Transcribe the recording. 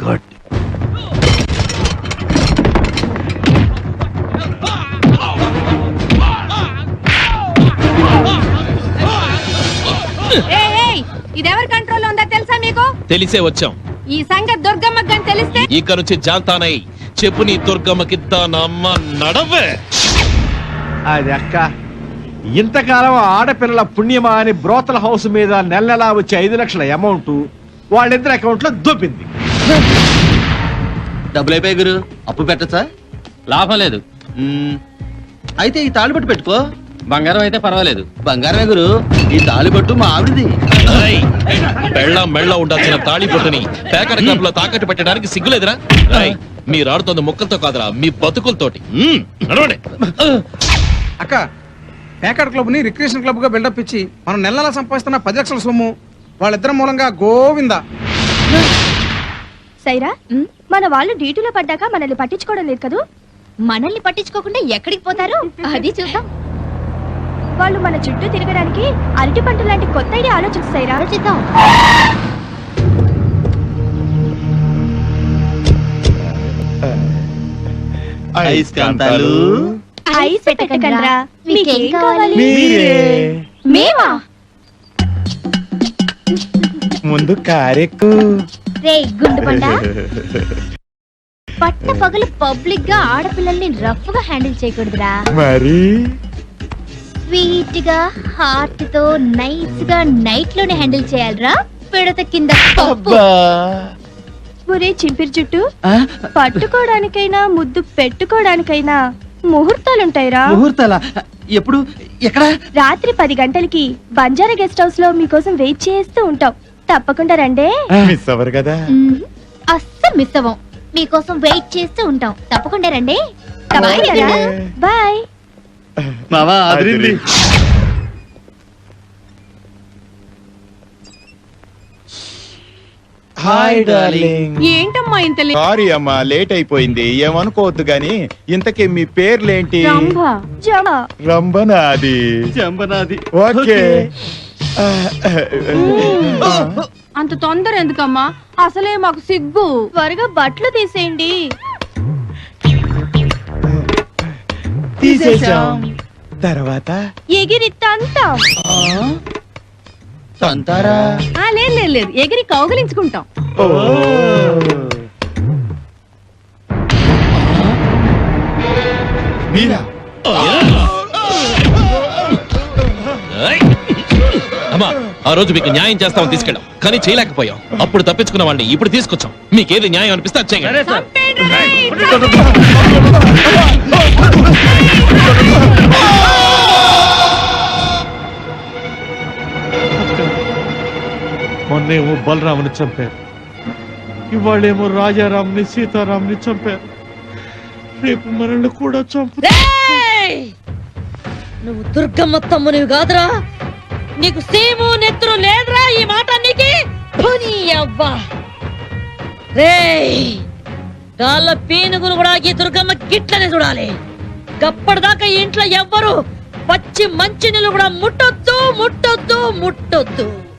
God. ఇదెవరి కంట్రోల్లో ఉందో తెలుసా మీకు? తెలిసే వచ్చాం. ఈ సంగతి దుర్గమ్మకి గాని తెలిస్తే ఇక నుంచి జాంతానై చెప్పు నీ దుర్గమ్మకిద్దా నమ్మ నడవే. అది అక్క, ఇంతకాలం ఆడపిల్లల పుణ్యమా అని బ్రోతల హౌస్ మీద నెల నెలా వచ్చే 5 లక్షల అమౌంట్ వాళ్ళిద్దరి అకౌంట్ లో దొబ్బింది. డబ్బులు అయిపోయి గురు, అప్పు పెట్టచ్చా? లాభం లేదు. అయితే ఈ తాళిబొట్టు పెట్టుకో. బంగారం అయితే పర్వాలేదు. బంగారమే గురు, ఈ తాళిబొట్టు మా ఆవిడది. మెళ్ళ ఉండాల్సిన తాళి పొట్టుని పేకర క్లబ్ లో తాకట్టు పెట్టడానికి సిగ్గులేదురా? మీరు ఆడుతోంది ముక్కలతో కాదురా, మీ బతుకులతోటి. నడవండి. అక్క, పేకాడ్ క్లబ్ ని రిక్రియేషన్ క్లబ్ గా బిల్డప్ ఇచ్చి మనం నెలలా సంపాదిస్తున్న 10 లక్షల సొమ్ము వాళ్ళిద్దరి మూలంగా గోవిందా. సైరా, మన వాళ్ళు డ్యూటీలో పడ్డాక మనల్ని పట్టించుకోవడం లేదు కదూ. మనల్ని పట్టించుకోకుండా ఎక్కడికి పోతారు అది చూద్దాం. వాళ్ళు మన చుట్టూ తిరగడానికి అరటి పంట లాంటి కొత్త ఐడియా ఆలోచిస్తాయిరా. ఆలోచిద్దాం. ఐస్కాంతాలు ఐస్ పెట్టకండ్రా. మీకేం కావాలి? మేమా? ముందు కారెక్కు. రే గుండు పంట, పట్ట పగలు పబ్లిక్ గా ఆడపిల్లల్ని రఫ్ గా హ్యాండిల్ చేయకూడదురా. మరి స్వీట్ గా హార్ట్ తో నైస్ గా నైట్ లోనే హ్యాండిల్ చేయాలరా. పిడత కింద పప్పు. ఒరే చింపిరి జుట్టు, పట్టుకోవడానికైనా ముద్దు పెట్టుకోవడానికైనా ముహూర్తాలుంటాయిరా. ముహూర్తాలా? ఎప్పుడు, ఎక్కడ? రాత్రి 10 గంటలకి బంజారా గెస్ట్ హౌస్ లో మీకోసం వెయిట్ చేస్తూ ఉంటాం. తప్పకుండా రండే. మిస్ అవ్వరు కదా. అస్సలు మిస్ అవ్వం. మీకోసం వెయిట్ చేస్తూ ఉంటాం. తప్పకుండా రండి. బాయ్. మావా అదిరింది. Hi darling. ఏంటమ్మా ఇంత సారీ అమ్మా, లేట్ అయిపోయింది. ఏమనుకోవద్దు గాని, ఇంతకీ మీ పేర్లేంటి? రంభనాది. చెంబనాది. ఓకే. అంత తొందర ఎందుకమ్మా? అసలే మాకు సిగ్గు. త్వరగా బట్టలు తీసేయండి. తీసేసాం. తర్వాత ఎగిరి తంతాం. తంతారా? లేదు, ఎగిరి కౌగిలించుకుంటాం. అమ్మా, ఆ రోజు మీకు న్యాయం చేస్తామని తీసుకెళ్ళాం, కానీ చేయలేకపోయాం. అప్పుడు తప్పించుకున్న వాడిని ఇప్పుడు తీసుకొచ్చాం. మీకేది న్యాయం అనిపిస్తే అది చేయండి. మొన్నేమో బలరాముని చంపారు, ఇవాళేమో రాజారాంని సీతారాంని చంపారు. రేపు మనల్ని కూడా చంపుతారు. నువ్వు దుర్గమ్మ తమ్మునివి కాదురా. నీకు సీము నెత్తురు లేదురా. ఈ మాట నీకి అవ్వా. రేయ్, గాళ్ళ పీనుగులు కూడా ఈ దుర్గమ్మ గిట్లనే చూడాలి. గప్పటిదాకా ఇంట్లో ఎవ్వరు పచ్చి మంచి నీళ్ళు కూడా ముట్టొద్దు.